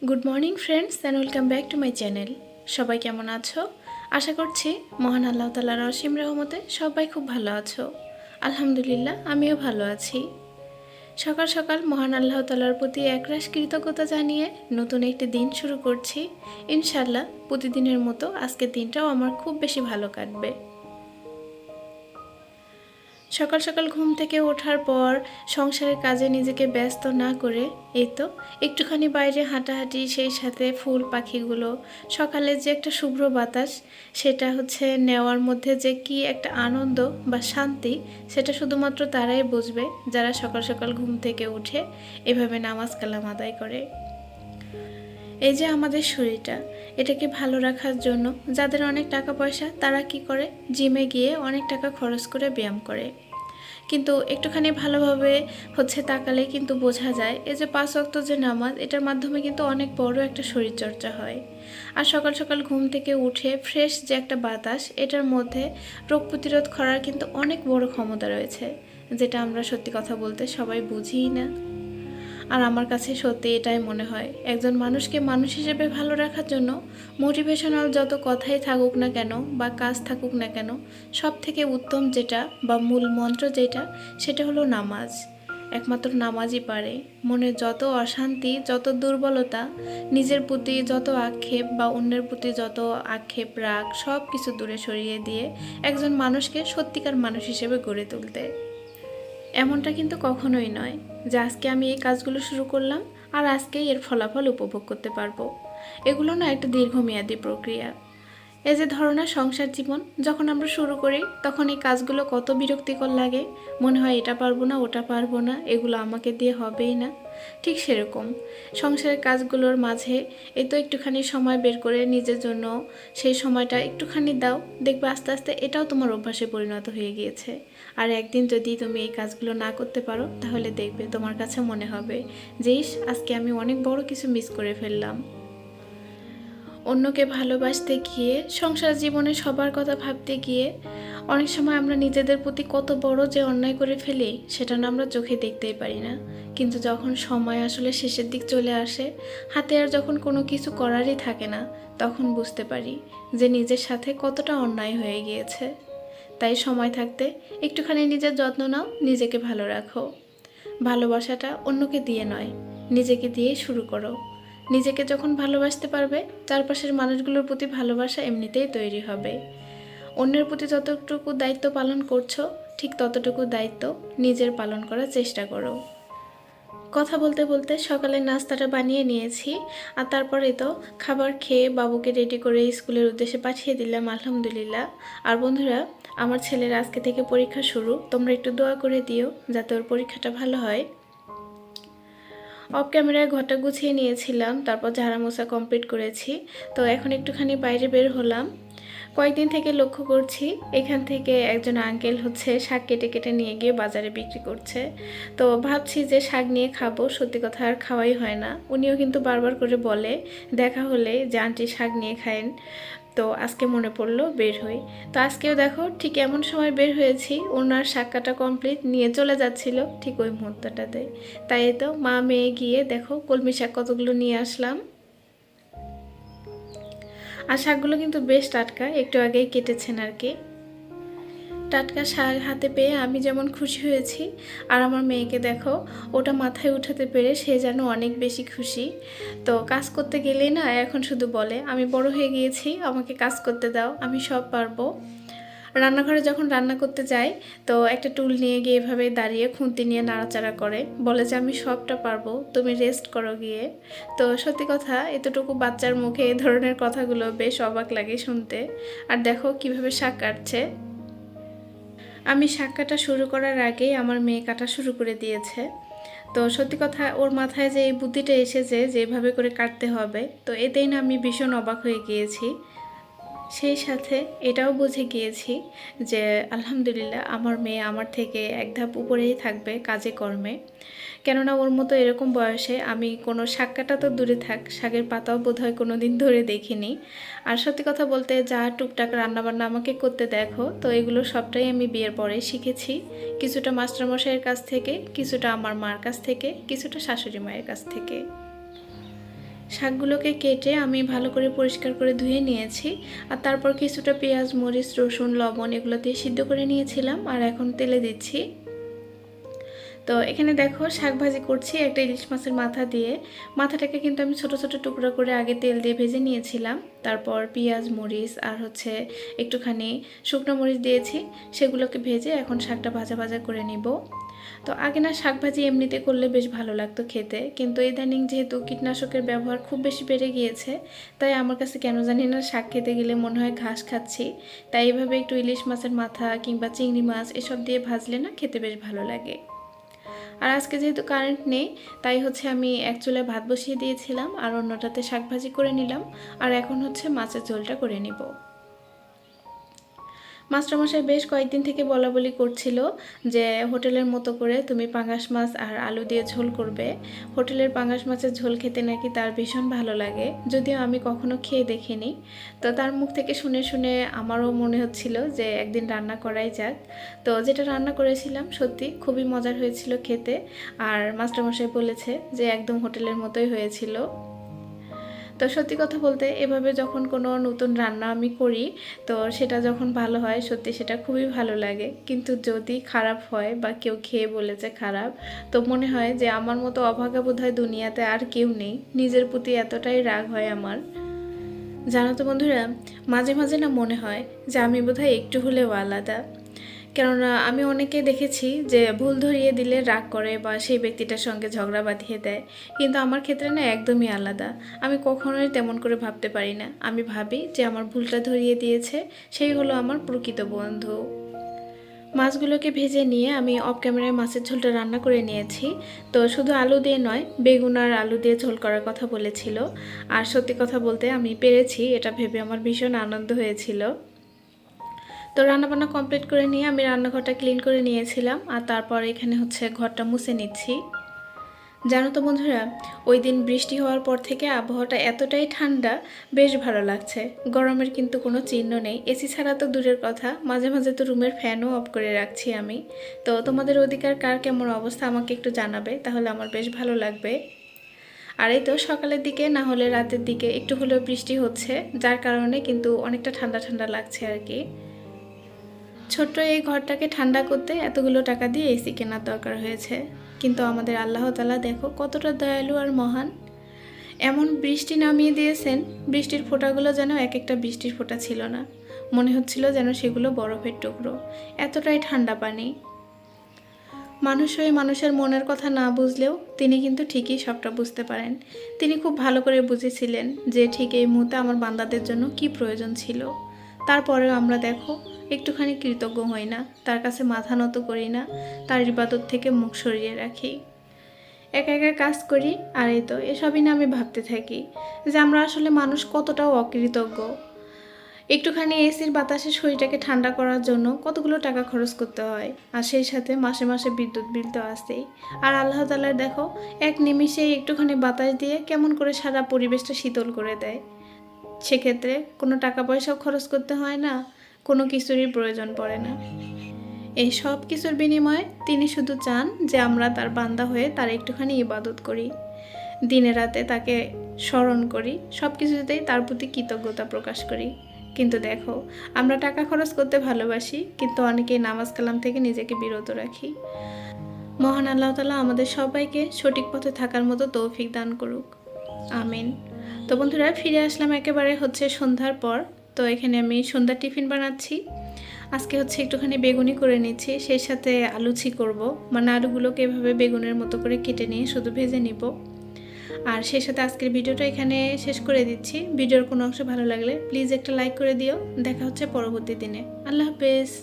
Good morning friends and welcome back to my channel. সবাই কেমন আছো? আশা করছি মহান আল্লাহ তাআলার অসীম রহমতে সবাই খুব ভালো আছো। আলহামদুলিল্লাহ আমিও ভালো আছি। সকাল সকাল মহান আল্লাহ তাআলার প্রতি একরাশ কৃতজ্ঞতা জানিয়ে নতুন একটি দিন শুরু করছি। ইনশাআল্লাহ প্রতিদিনের মতো আজকের দিনটাও আমার খুব বেশি ভালো কাটবে। সকাল সকাল ঘুম থেকে ওঠার পর সংসারের কাজে নিজেকে ব্যস্ত না করে এই তো একটুখানি বাইরে হাঁটাহাঁটি, সেই সাথে ফুল পাখিগুলো, সকালে যে একটা শুভ্র বাতাস সেটা নেওয়ার মধ্যে যে কি একটা আনন্দ বা শান্তি, সেটা শুধুমাত্র তারাই বুঝবে যারা সকাল সকাল ঘুম থেকে উঠে এভাবে নামাজ কালাম আদায় করে। এই যে আমাদের শরীরটা, এটাকে ভালো রাখার জন্য যাদের অনেক টাকা পয়সা তারা কি করে, জিমে গিয়ে অনেক টাকা খরচ করে ব্যায়াম করে। কিন্তু একটুখানি ভালোভাবে তাকালে কিন্তু বোঝা যায় এই যে 5 ওয়াক্ত যে নামাজ, এটার মাধ্যমে কিন্তু অনেক বড় একটা শরীরচর্চা হয়। আর সকাল সকাল ঘুম থেকে উঠে ফ্রেশ যে একটা বাতাস, এটার মধ্যে রোগ প্রতিরোধ করার কিন্তু অনেক বড় ক্ষমতা রয়েছে, যেটা আমরা সত্যি কথা বলতে সবাই বুঝিই না। আর আমার কাছে সত্যি এটাই মনে হয়, একজন মানুষকে মানুষ হিসেবে ভালো রাখার জন্য মোটিভেশনাল যত কথাই থাকুক না কেন বা কাজ থাকুক না কেন, সব থেকে উত্তম যেটা বা মূল মন্ত্র যেটা, সেটা হলো নামাজ। একমাত্র নামাজই পারে মনের যত অশান্তি, যত দুর্বলতা, নিজের প্রতি যত আক্ষেপ বা অন্যের প্রতি যত আক্ষেপ, রাগ, সব কিছু দূরে সরিয়ে দিয়ে একজন মানুষকে সত্যিকার মানুষ হিসেবে গড়ে তুলতে। এমনটা কিন্তু কখনোই নয় যে আজকে আমি এই কাজগুলো শুরু করলাম আর আজকেই এর ফলাফল উপভোগ করতে পারবো। এগুলো না একটা দীর্ঘমেয়াদী প্রক্রিয়া। এই যে ধরো না, সংসার জীবন যখন আমরা শুরু করি তখন এই কাজগুলো কত বিরক্তিকর লাগে, মনে হয় এটা পারবো না, ওটা পারবো না, এগুলো আমাকে দিয়ে হবেই না। ঠিক সেরকম সংসারের কাজগুলোর মাঝে এই তো একটুখানি সময় বের করে নিজের জন্য সেই সময়টা একটুখানি দাও, দেখবে আস্তে আস্তে এটাও তোমার অভ্যাসে পরিণত হয়ে গিয়েছে। আর একদিন যদি তুমি এই কাজগুলো না করতে পারো, তাহলে দেখবে তোমার কাছে মনে হবে যে ইস, আজকে আমি অনেক বড় কিছু মিস করে ফেললাম। অন্যকে ভালোবাসতে গিয়ে, সংসার জীবনে সবার কথা ভাবতে গিয়ে অনেক সময় আমরা নিজেদের প্রতি কত বড় যে অন্যায় করে ফেলি, সেটা না আমরা চোখে দেখতেই পারি না। কিন্তু যখন সময় আসলে শেষের দিক চলে আসে, হাতে আর যখন কোনো কিছু করারই থাকে না, তখন বুঝতে পারি যে নিজের সাথে কতটা অন্যায় হয়ে গিয়েছে। তাই সময় থাকতে একটুখানি নিজের যত্ন নাও, নিজেকে ভালো রাখো। ভালোবাসাটা অন্যকে দিয়ে নয়, নিজেকে দিয়েই শুরু করো। নিজেকে যখন ভালোবাসতে পারবে, চারপাশের মানুষগুলোর প্রতি ভালোবাসা এমনিতেই তৈরি হবে। অন্যের প্রতি যতটুকু দায়িত্ব পালন করছো, ঠিক ততটুকু দায়িত্ব নিজের পালন করার চেষ্টা করো। কথা বলতে বলতে সকালের নাস্তাটা বানিয়ে নিয়েছি, আর তারপরে তো খাবার খেয়ে বাবুকে রেডি করে স্কুলের উদ্দেশ্যে পাঠিয়ে দিলাম, আলহামদুলিল্লাহ। আর বন্ধুরা, আমার ছেলের আজকে থেকে পরীক্ষা শুরু, তোমরা একটু দোয়া করে দিও যাতে ওর পরীক্ষাটা ভালো হয়। অফ ক্যামেরায় ঘরটা গুছিয়ে নিয়েছিলাম, তারপর ঝাড়া মোছা কমপ্লিট করেছি। তো এখন একটুখানি বাইরে বের হলাম। কয়েকদিন থেকে লক্ষ্য করছি এখান থেকে একজন আঙ্কেল শাক কেটে কেটে নিয়ে গিয়ে বাজারে বিক্রি করছে। তো ভাবছি যে শাক নিয়ে খাবো, সত্যি কথা আর খাওয়াই হয় না। উনিও কিন্তু বারবার করে বলে দেখা হলে যে আন্টি শাক নিয়ে খায়েন। তো আজকে মনে পড়লো বের হই। তো আজকেও দেখো ঠিক এমন সময় বের হয়েছি, ওনার শাক কাটা কমপ্লিট, নিয়ে চলে যাচ্ছিল ঠিক ওই মুহূর্তটাতে। তাই তো মা মেয়ে গিয়ে দেখো কলমি শাক কতগুলো নিয়ে আসলাম। আর শাকগুলো কিন্তু বেশ টাটকা, একটু আগেই কেটেছেন আর কি। টাটকা শাক হাতে পেয়ে আমি যেমন খুশি হয়েছি, আর আমার মেয়েকে দেখো, ওটা মাথায় উঠাতে পেরে সে যেন অনেক বেশি খুশি। তো কাজ করতে গেলেই না এখন শুধু বলে আমি বড় হয়ে গিয়েছি, আমাকে কাজ করতে দাও, আমি সব পারবো। রান্নাঘরে যখন রান্না করতে যাই, তো একটা টুল নিয়ে গিয়ে এভাবে দাঁড়িয়ে খুন্তি নিয়ে নাড়াচাড়া করে, বলে যে আমি সবটা পারবো, তুমি রেস্ট করো গিয়ে। তো সত্যি কথা, এতটুকু বাচ্চার মুখে এই ধরনের কথাগুলো বেশ অবাক লাগে শুনতে। আর দেখো কিভাবে শাক কাটছে। আমি শাক কাটা শুরু করার আগেই আমার মেয়ে কাটা শুরু করে দিয়েছে। তো সত্যি কথা, ওর মাথায় যে এই বুদ্ধিটা এসেছে যে এভাবে করে কাটতে হবে, তো এতেই না আমি ভীষণ অবাক হয়ে গিয়েছি। সেই সাথে এটাও বুঝে গিয়েছি যে আলহামদুলিল্লাহ আমার মেয়ে আমার থেকে এক ধাপ উপরেই থাকবে কাজে কর্মে। কেননা ওর মতো এরকম বয়সে আমি কোনো শাক কাটা তো দূরে থাক, শাকের পাতাও বোধহয় কোনো দিন ধরে দেখিনি। আর সত্যি কথা বলতে, যা টুকটাক রান্নাবান্না আমাকে করতে দেখো, তো এগুলো সবটাই আমি বিয়ের পরে শিখেছি। কিছুটা মাস্টারমশাইয়ের কাছ থেকে, কিছুটা আমার মার কাছ থেকে, কিছুটা শাশুড়ি মায়ের কাছ থেকে। শাকগুলোকে কেটে আমি ভালো করে পরিষ্কার করে ধুয়ে নিয়েছি। আর তারপর কিছুটা পেঁয়াজ, মরিচ, রসুন, লবণ এগুলো দিয়ে সিদ্ধ করে নিয়েছিলাম। আর এখন তেলে দিচ্ছি। তো এখানে দেখো শাক ভাজি করছি একটা ইলিশ মাছের মাথা দিয়ে। মাথাটাকে কিন্তু আমি ছোট ছোট টুকরো করে আগে তেল দিয়ে ভেজে নিয়েছিলাম। তারপর পেঁয়াজ, মরিচ আর একটুখানি শুকনো মরিচ দিয়েছি। সেগুলোকে ভেজে এখন শাকটা ভাজা ভাজা করে নিব। তো আগে না শাক ভাজি এমনিতে করলে বেশ ভালো লাগতো খেতে, কিন্তু ইদানিং যেহেতু কীটনাশকের ব্যবহার খুব বেশি বেড়ে গিয়েছে, তাই আমার কাছে কেন জানি না শাক খেতে গেলে মনে হয় ঘাস খাচ্ছি। তাই এইভাবে একটু ইলিশ মাছের মাথা কিংবা চিংড়ি মাছ এসব দিয়ে ভাজলে না খেতে বেশ ভালো লাগে। আর আজকে যেহেতু কারেন্ট নেই, তাই আমি এক চুলায় ভাত বসিয়ে দিয়েছিলাম আর অন্যটাতে শাক ভাজি করে নিলাম। আর এখন মাছের ঝোলটা করে নিব। মাস্টারমশাই বেশ কয়েকদিন থেকে বলাবলি করছিল যে হোটেলের মতো করে তুমি পাঙ্গাস মাছ আর আলু দিয়ে ঝোল করবে। হোটেলের পাঙ্গাস মাছের ঝোল খেতে নাকি তার ভীষণ ভালো লাগে, যদিও আমি কখনো খেয়ে দেখিনি। তো তার মুখ থেকে শুনে শুনে আমারও মনে হচ্ছিল যে একদিন রান্না করাই যাক। তো যেটা রান্না করেছিলাম সত্যি খুবই মজার হয়েছিল খেতে। আর মাস্টারমশাই বলেছে যে একদম হোটেলের মতোই হয়েছিল। তো সত্যি কথা বলতে এভাবে যখন কোনো নতুন রান্না আমি করি, তো সেটা যখন ভালো হয় সত্যি সেটা খুবই ভালো লাগে। কিন্তু যদি খারাপ হয় বা কেউ খেয়ে বলেছে খারাপ, তো মনে হয় যে আমার মতো অভাগা বোধহয় দুনিয়াতে আর কেউ নেই। নিজের প্রতি এতটাই রাগ হয় আমার। জানো তো বন্ধুরা, মাঝে মাঝে না মনে হয় যে আমি বোধহয় একটু হলেও আলাদা। কেননা আমি অনেকে দেখেছি যে ভুল ধরিয়ে দিলে রাগ করে বা সেই ব্যক্তিটার সঙ্গে ঝগড়া বাঁধিয়ে দেয়, কিন্তু আমার ক্ষেত্রে না একদমই আলাদা। আমি কখনোই তেমন করে ভাবতে পারি না। আমি ভাবি যে আমার ভুলটা ধরিয়ে দিয়েছে সেই হলো আমার প্রকৃত বন্ধু। মাছগুলোকে ভেজে নিয়ে আমি অফ ক্যামেরায় মাছের ঝোলটা রান্না করে নিয়েছি। তো শুধু আলু দিয়ে নয়, বেগুন আর আলু দিয়ে ঝোল করার কথা বলেছিল। আর সত্যি কথা বলতে আমি পেরেছি, এটা ভেবে আমার ভীষণ আনন্দ হয়েছিল। তো রান্নাবান্না কমপ্লিট করে নিয়ে আমি রান্নাঘরটা ক্লিন করে নিয়েছিলাম। আর তারপর এখানে ঘরটা মুছে নিচ্ছি। জানো তো বন্ধুরা, ওই দিন বৃষ্টি হওয়ার পর থেকে আবহাওয়াটা এতটাই ঠান্ডা, বেশ ভালো লাগছে। গরমের কিন্তু কোনো চিহ্ন নেই। এসি ছাড়া তো দূরের কথা, মাঝে মাঝে তো রুমের ফ্যানও অফ করে রাখছি আমি। তো তোমাদের ওদিকার কার কেমন অবস্থা আমাকে একটু জানাবে, তাহলে আমার বেশ ভালো লাগবে। আর এই তো সকালের দিকে না হলে রাতের দিকে একটু হলেও বৃষ্টি হচ্ছে, যার কারণে কিন্তু অনেকটা ঠান্ডা ঠান্ডা লাগছে আর কি। ছোট্ট এই ঘরটাকে ঠান্ডা করতে এতগুলো টাকা দিয়ে এসি কেনার দরকার হয়েছে। কিন্তু আমাদের আল্লাহ তাআলা দেখো কতটা দয়ালু আর মহান। এমন বৃষ্টি নামিয়ে দিয়েছেন, বৃষ্টির ফোঁটাগুলো যেন এক একটা বৃষ্টির ফোঁটা ছিল না, মনে হচ্ছিল যেন সেগুলো বরফের টুকরো। এতটাই ঠান্ডা পানি। মানুষ হয়ে মানুষের মনের কথা না বুঝলেও তিনি কিন্তু ঠিকই সবটা বুঝতে পারেন। তিনি খুব ভালো করে বুঝেছিলেন যে ঠিক এই মুহূর্তে আমার বান্দাদের জন্য কি প্রয়োজন ছিল। তারপরেও আমরা দেখো একটুখানি কৃতজ্ঞ হই না, তার কাছে মাথা নত করি না, তার ইবাদত থেকে মুখ সরিয়ে রাখি, একা একা কাজ করি। আর এই তো এসবই না আমি ভাবতে থাকি যে আমরা আসলে মানুষ কতটাও অকৃতজ্ঞ। একটুখানি এসির বাতাসে শরীরটাকে ঠান্ডা করার জন্য কতগুলো টাকা খরচ করতে হয়, আর সেই সাথে মাসে মাসে বিদ্যুৎ বিল তো আসতেই। আর আল্লাহ তাআলার দেখো এক নিমিষেই একটুখানি বাতাস দিয়ে কেমন করে সারা পরিবেশটা শীতল করে দেয়। সেক্ষেত্রে কোনো টাকা পয়সাও খরচ করতে হয় না, কোনো কিছুরই প্রয়োজন পড়ে না। এই সব কিছুর বিনিময়ে তিনি শুধু চান যে আমরা তার বান্দা হয়ে তার একটুখানি ইবাদত করি, দিনে রাতে তাকে স্মরণ করি, সব কিছুতেই তার প্রতি কৃতজ্ঞতা প্রকাশ করি। কিন্তু দেখো আমরা টাকা খরচ করতে ভালোবাসি, কিন্তু অনেকেই নামাজ কালাম থেকে নিজেকে বিরত রাখি। মহান আল্লাহ তাআলা আমাদের সবাইকে সঠিক পথে থাকার মতো তৌফিক দান করুক, আমিন। তো বন্ধুরা ফিরে আসলাম একেবারে সন্ধ্যার পর। তো এখানে আমি সন্ধ্যার টিফিন বানাচ্ছি। আজকে একটুখানি বেগুনি করে নিচ্ছি, সেই সাথে আলুচি করব। মানে আলুগুলোকে এভাবে বেগুনের মতো করে কেটে নিয়ে শুধু ভেজে নিব। আর সেই সাথে আজকের ভিডিওটা এখানে শেষ করে দিচ্ছি। ভিডিওর কোনো অংশ ভালো লাগলে প্লিজ একটা লাইক করে দিও। দেখা হচ্ছে পরবর্তী দিনে। আল্লাহ হাফেজ।